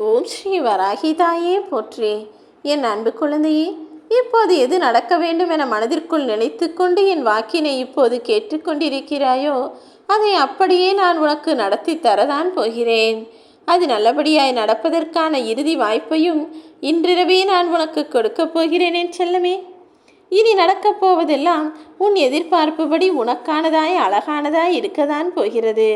ஓம் ஸ்ரீ வராகி தாயே போற்றி. என் அன்பு குழந்தையே, இப்போது எது நடக்க வேண்டும் என மனதிற்குள் நினைத்து கொண்டு என் வாக்கினை இப்போது கேட்டுக்கொண்டிருக்கிறாயோ அதை அப்படியே நான் உனக்கு நடத்தி தரதான் போகிறேன். அது நல்லபடியாய் நடப்பதற்கான இறுதி வாய்ப்பையும் இன்றிரவே நான் உனக்கு கொடுக்கப் போகிறேன் என் செல்லமே. இனி நடக்கப் போவதெல்லாம் உன் எதிர்பார்ப்புபடி உனக்கானதாய் அழகானதாய் இருக்கத்தான் போகிறது.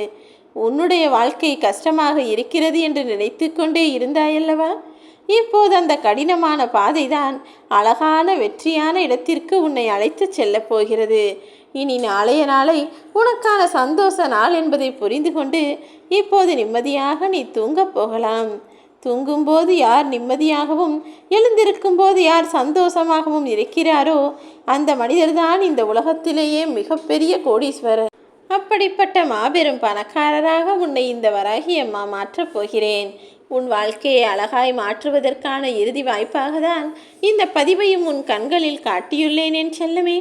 உன்னுடைய வாழ்க்கை கஷ்டமாக இருக்கிறது என்று நினைத்து கொண்டே இருந்தாயல்லவா? இப்போது அந்த கடினமான பாதைதான் அழகான வெற்றியான இடத்திற்கு உன்னை அழைத்து செல்லப் போகிறது. இனி நாளைய நாளை உனக்கான சந்தோஷ நாள் என்பதை புரிந்து கொண்டு இப்போது நிம்மதியாக நீ தூங்கப் போகலாம். தூங்கும்போது யார் நிம்மதியாகவும் எழுந்திருக்கும் போது யார் சந்தோஷமாகவும் இருக்கிறாரோ அந்த மனிதர்தான் இந்த உலகத்திலேயே மிகப்பெரிய கோடீஸ்வரர். அப்படிப்பட்ட மாபெரும் பணக்காரராக உன்னை இந்த வராகி அம்மா மாற்றப் போகிறேன். உன் வாழ்க்கையை அழகாய் மாற்றுவதற்கான இறுதி வாய்ப்பாக தான் இந்த பதிவையும் உன் கண்களில் காட்டியுள்ளேன் என் செல்லமே.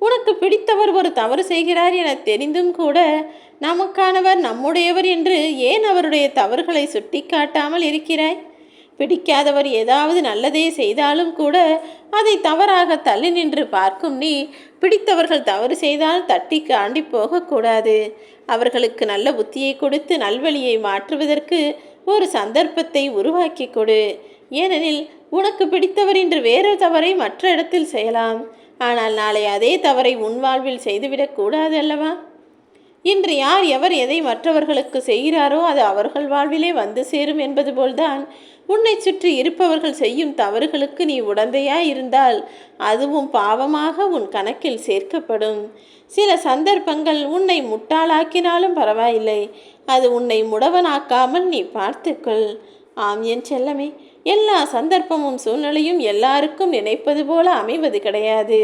உனக்கு பிடித்தவர் ஒரு தவறு செய்கிறார் என தெரிந்தும் கூட நமக்கானவர் நம்முடையவர் என்று ஏன் அவருடைய தவறுகளை சுட்டி காட்டாமல் இருக்கிறாய்? பிடிக்காதவர் ஏதாவது நல்லதே செய்தாலும் கூட அதை தவறாக தள்ளி நின்று பார்க்கும் நீ பிடித்தவர்கள் தவறு செய்தால் தட்டி காண்டி போகக்கூடாது. அவர்களுக்கு நல்ல புத்தியை கொடுத்து நல்வழியை மாற்றுவதற்கு ஒரு சந்தர்ப்பத்தை உருவாக்கி கொடு. ஏனெனில் உனக்கு பிடித்தவர் இன்று வேறு தவறை மற்ற இடத்தில் செய்யலாம். ஆனால் நாளை அதே தவறை உன் வாழ்வில் செய்துவிடக் கூடாது அல்லவா? இன்று யார் எவர் எதை மற்றவர்களுக்கு செய்கிறாரோ அது அவர்கள் வாழ்விலே வந்து சேரும் என்பது போல்தான் உன்னை சுற்றி இருப்பவர்கள் செய்யும் தவறுகளுக்கு நீ உடந்தையாய் இருந்தால் அதுவும் பாவமாக உன் கணக்கில் சேர்க்கப்படும். சில சந்தர்ப்பங்கள் உன்னை முட்டாளாக்கினாலும் பரவாயில்லை, அது உன்னை முடவனாக்காமல் நீ பார்த்துக்கொள். ஆம் என் செல்லமே, எல்லா சந்தர்ப்பமும் சூழ்நிலையும் எல்லாருக்கும் நினைப்பது போல அமைவது கிடையாது.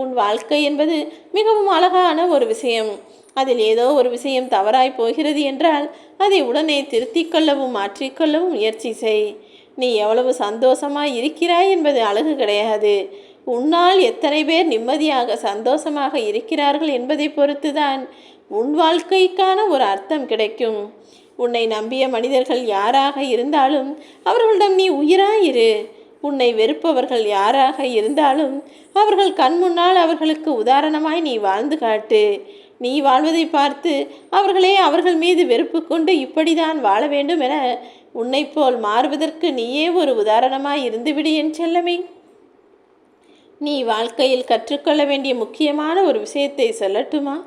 உன் வாழ்க்கை என்பது மிகவும் அழகான ஒரு விஷயம். அதில் ஏதோ ஒரு விஷயம் தவறாய் போகிறது என்றால் அதை உடனே திருத்திக் கொள்ளவும் மாற்றிக்கொள்ளவும் முயற்சி செய். நீ எவ்வளவு சந்தோஷமாய் இருக்கிறாய் என்பது அழகு கிடையாது. உன்னால் எத்தனை பேர் நிம்மதியாக சந்தோஷமாக இருக்கிறார்கள் என்பதை பொறுத்துதான் உன் வாழ்க்கைக்கான ஒரு அர்த்தம் கிடைக்கும். உன்னை நம்பிய மனிதர்கள் யாராக இருந்தாலும் அவர்களிடம் நீ உயிராயிரு. உன்னை வெறுப்பவர்கள் யாராக இருந்தாலும் அவர்கள் கண் முன்னால் அவர்களுக்கு உதாரணமாய் நீ வாழ்ந்து காட்டு. நீ வாழ்வதை பார்த்து அவர்களே அவர்கள் மீது வெறுப்பு கொண்டு இப்படிதான் வாழ வேண்டும் என உன்னை போல் மாறுவதற்கு நீயே ஒரு உதாரணமாய் இருந்துவிடு என் செல்லமே. நீ வாழ்க்கையில் கற்றுக்கொள்ள வேண்டிய முக்கியமான ஒரு விஷயத்தை சொல்லட்டுமா?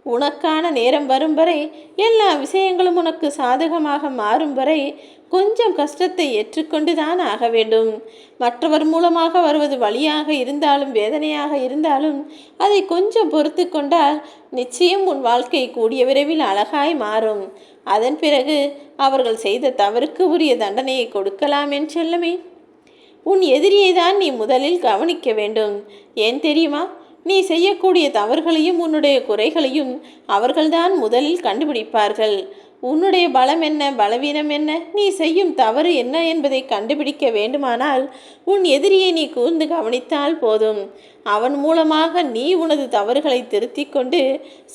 உனக்கான நேரம் வரும் வரை, எல்லா விஷயங்களும் உனக்கு சாதகமாக மாறும் வரை கொஞ்சம் கஷ்டத்தை ஏற்றுக்கொண்டு தான் ஆக வேண்டும். மற்றவர் மூலமாக வருவது வலியாக இருந்தாலும் வேதனையாக இருந்தாலும் அதை கொஞ்சம் பொறுத்து கொண்டால் நிச்சயம் உன் வாழ்க்கை கூடிய விரைவில் அழகாய் மாறும். அதன் பிறகு அவர்கள் செய்த தவறுக்கு உரிய தண்டனையை கொடுக்கலாம் என் செல்லமே. உன் எதிரியை தான் நீ முதலில் கவனிக்க வேண்டும். ஏன் தெரியுமா? நீ செய்யக்கூடிய தவறுகளையும் உன்னுடைய குறைகளையும் அவர்கள்தான் முதலில் கண்டுபிடிப்பார்கள். உன்னுடைய பலம் என்ன, பலவீனம் என்ன, நீ செய்யும் தவறு என்ன என்பதை கண்டுபிடிக்க வேண்டுமானால் உன் எதிரியை நீ கூர்ந்து கவனித்தால் போதும். அவன் மூலமாக நீ உனது தவறுகளை திருத்தி கொண்டு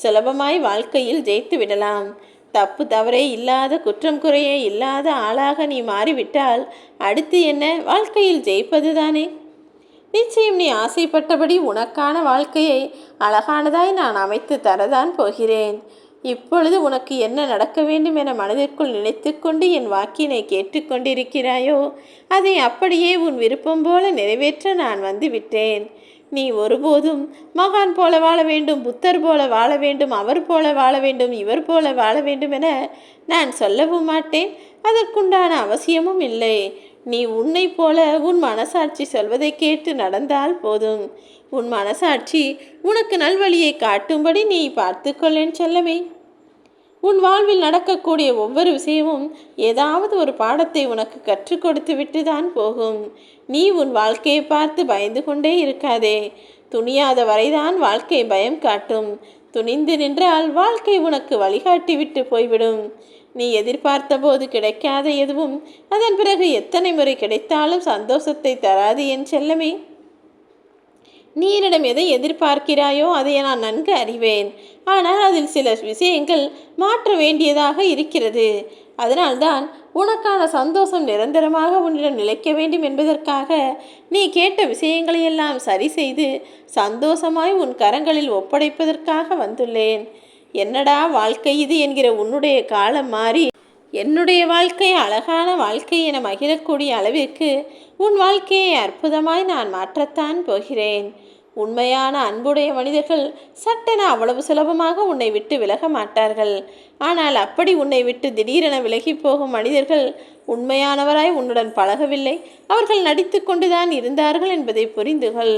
சுலபமாய் வாழ்க்கையில் ஜெயித்து விடலாம். தப்பு தவறே இல்லாத, குற்றம் குறையே இல்லாத ஆளாக நீ மாறிவிட்டால் அடுத்து என்ன? வாழ்க்கையில் ஜெயிப்பது தானே. நிச்சயம் நீ ஆசைப்பட்டபடி உனக்கான வாழ்க்கையை அழகானதாய் நான் அமைத்து தரதான் போகிறேன். இப்பொழுது உனக்கு என்ன நடக்க வேண்டும் என மனதிற்குள் நினைத்து கொண்டு என் வாக்கினை கேட்டுக்கொண்டிருக்கிறாயோ அதை அப்படியே உன் விருப்பம் போல நிறைவேற்ற நான் வந்து விட்டேன். நீ ஒருபோதும் மகான் போல வாழ வேண்டும், புத்தர் போல வாழ வேண்டும், அவர் போல வாழ வேண்டும், இவர் போல வாழ வேண்டும் என நான் சொல்லவும் மாட்டேன். அதற்குண்டான அவசியமும் இல்லை. நீ உன்னை போல உன் மனசாட்சி சொல்வதை கேட்டு நடந்தால் போதும். உன் மனசாட்சி உனக்கு நல்வழியை காட்டும்படி நீ பார்த்துக்கொள்ளேன் செல்லமே. உன் வாழ்வில் நடக்கக்கூடிய ஒவ்வொரு விஷயமும் ஏதாவது ஒரு பாடத்தை உனக்கு கற்றுக் கொடுத்து விட்டு தான் போகும். நீ உன் வாழ்க்கையை பார்த்து பயந்து கொண்டே இருக்காதே. துணியாத வரைதான் வாழ்க்கை பயம் காட்டும். துணிந்து நின்றால் வாழ்க்கை உனக்கு வழிகாட்டி விட்டு போய்விடும். நீ எதிர்பார்த்த போது கிடைக்காத எதுவும் அதன் பிறகு எத்தனை முறை கிடைத்தாலும் சந்தோஷத்தை தராது என் செல்லமே. நீ என்னிடம் எதை எதிர்பார்க்கிறாயோ அதை நான் நன்கு அறிவேன். ஆனால் அதில் சில விஷயங்கள் மாற்ற வேண்டியதாக இருக்கிறது. அதனால்தான் உனக்கான சந்தோஷம் நிரந்தரமாக உன்னிடம் நிலைக்க வேண்டும் என்பதற்காக நீ கேட்ட விஷயங்களையெல்லாம் சரி செய்து சந்தோஷமாய் உன் கரங்களில் ஒப்படைப்பதற்காக வந்துள்ளேன். என்னடா வாழ்க்கை இது என்கிற உன்னுடைய காலம் மாறி என்னுடைய வாழ்க்கை அழகான வாழ்க்கை என மகிழக்கூடிய அளவிற்கு உன் வாழ்க்கையை அற்புதமாய் நான் மாற்றத்தான் போகிறேன். உண்மையான அன்புடைய மனிதர்கள் சட்டென அவ்வளவு சுலபமாக உன்னை விட்டு விலக மாட்டார்கள். ஆனால் அப்படி உன்னை விட்டு திடீரென விலகி போகும் மனிதர்கள் உண்மையானவராய் உன்னுடன் பழகவில்லை, அவர்கள் நடித்து கொண்டுதான் இருந்தார்கள் என்பதை புரிந்துகொள்.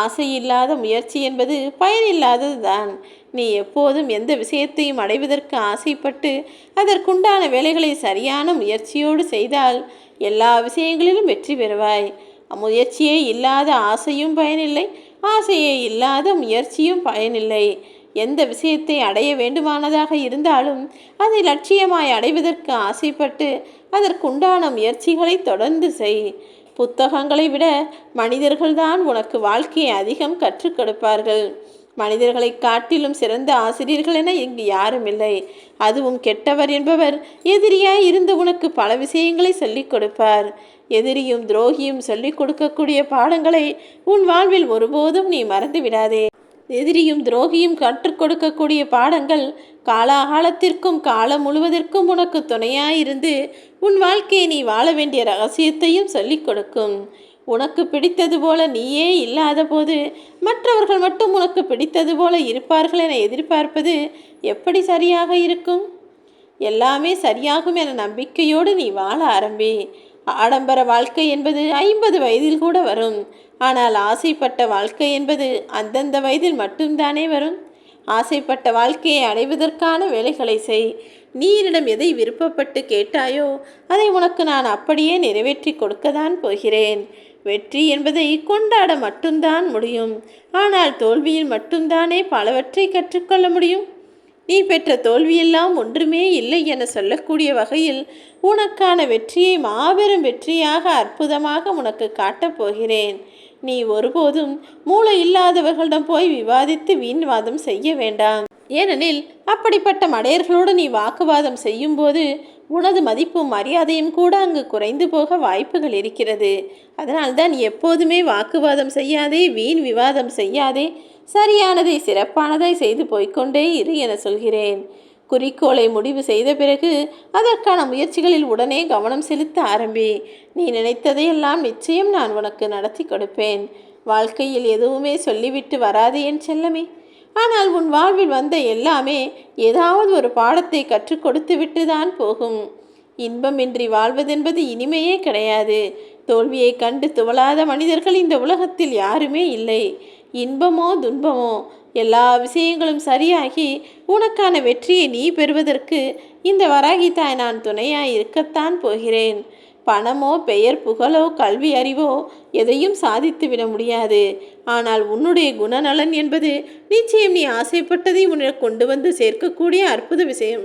ஆசையில்லாத முயற்சி என்பது பயனில்லாதது தான். நீ எப்போதும் எந்த விஷயத்தையும் அடைவதற்கு ஆசைப்பட்டு அதற்குண்டான வேலைகளை சரியான முயற்சியோடு செய்தால் எல்லா விஷயங்களிலும் வெற்றி பெறுவாய். முயற்சியே இல்லாத ஆசையும் பயனில்லை, ஆசையே இல்லாத முயற்சியும் பயனில்லை. எந்த விஷயத்தை அடைய வேண்டுமானதாக இருந்தாலும் அதை லட்சியமாய் அடைவதற்கு ஆசைப்பட்டு அதற்குண்டான முயற்சிகளை தொடர்ந்து செய். புத்தகங்களை விட மனிதர்கள்தான் உனக்கு வாழ்க்கையை அதிகம் கற்றுக் கொடுப்பார்கள். மனிதர்களை காட்டிலும் சிறந்த ஆசிரியர்கள் என இங்கு யாரும் இல்லை. அதுவும் கெட்டவர் என்பவர் எதிரியாய் இருந்து உனக்கு பல விஷயங்களை சொல்லிக் கொடுப்பார். எதிரியும் துரோகியும் சொல்லிக் கொடுக்கக்கூடிய பாடங்களை உன் வாழ்வில் ஒருபோதும் நீ மறந்து விடாதே. எதிரியும் துரோகியும் கற்றுக் கொடுக்கக்கூடிய பாடங்கள் காலாகாலத்திற்கும் காலம் முழுவதற்கும் உனக்கு துணையாயிருந்து உன் வாழ்க்கையை நீ வாழ வேண்டிய ரகசியத்தையும் சொல்லிக் கொடுக்கும். உனக்கு பிடித்தது போல நீயே இல்லாத போது மற்றவர்கள் மட்டும் உனக்கு பிடித்தது போல இருப்பார்கள் என எதிர்பார்ப்பது எப்படி சரியாக இருக்கும்? எல்லாமே சரியாகும் என நம்பிக்கையோடு நீ வாழ ஆரம்பி. ஆடம்பர வாழ்க்கை என்பது 50 வயதில் கூட வரும். ஆனால் ஆசைப்பட்ட வாழ்க்கை என்பது அந்தந்த வயதில் மட்டும்தானே வரும். ஆசைப்பட்ட வாழ்க்கையை அடைவதற்கான வேலைகளை செய். நீ என்னிடம் எதை விருப்பப்பட்டு கேட்டாயோ அதை உனக்கு நான் அப்படியே நிறைவேற்றி கொடுக்கத்தான் போகிறேன். வெற்றி என்பதை கொண்டாட மட்டும்தான் முடியும். ஆனால் தோல்வியில் மட்டும்தானே பலவற்றை கற்றுக்கொள்ள முடியும். நீ பெற்ற தோல்வியெல்லாம் ஒன்றுமே இல்லை என சொல்லக்கூடிய வகையில் உனக்கான வெற்றியை மாபெரும் வெற்றியாக அற்புதமாக உனக்கு காட்டப் போகிறேன். நீ ஒருபோதும் மூளை இல்லாதவர்களிடம் போய் விவாதித்து வீண்வாதம் செய்ய வேண்டாம். ஏனெனில் அப்படிப்பட்ட மடையர்களோடு நீ வாக்குவாதம் செய்யும்போது உனது மதிப்பும் மரியாதையும் கூட அங்கு குறைந்து போக வாய்ப்புகள் இருக்கிறது. அதனால்தான் எப்போதுமே வாக்குவாதம் செய்யாதே, வீண் விவாதம் செய்யாதே, சரியானதை சிறப்பானதை செய்து போய்கொண்டே இரு என சொல்கிறேன். குறிக்கோளை முடிவு செய்த பிறகு அதற்கான முயற்சிகளில் உடனே கவனம் செலுத்த ஆரம்பி. நீ நினைத்ததையெல்லாம் நிச்சயம் நான் உனக்கு நடத்தி கொடுப்பேன். வாழ்க்கையில் எதுவுமே சொல்லிவிட்டு வராது என் செல்லமே. ஆனால் உன் வாழ்வில் வந்த எல்லாமே ஏதாவது ஒரு பாடத்தை கற்றுக் கொடுத்து விட்டு தான் போகும். இன்பமின்றி வாழ்வதென்பது இனிமையே கிடையாது. தோல்வியை கண்டு துவளாத மனிதர்கள் இந்த உலகத்தில் யாருமே இல்லை. இன்பமோ துன்பமோ எல்லா விஷயங்களும் சரியாகி உனக்கான வெற்றியை நீ பெறுவதற்கு இந்த வராகி தாய் நான் துணையாய் இருக்கத்தான் போகிறேன். பணமோ பெயர் புகழோ கல்வி அறிவோ எதையும் சாதித்து விட முடியாது. ஆனால் உன்னுடைய குணநலன் என்பது நிச்சயம் நீ ஆசைப்பட்டதை உன்னை கொண்டு வந்து சேர்க்கக்கூடிய அற்புத விஷயம்.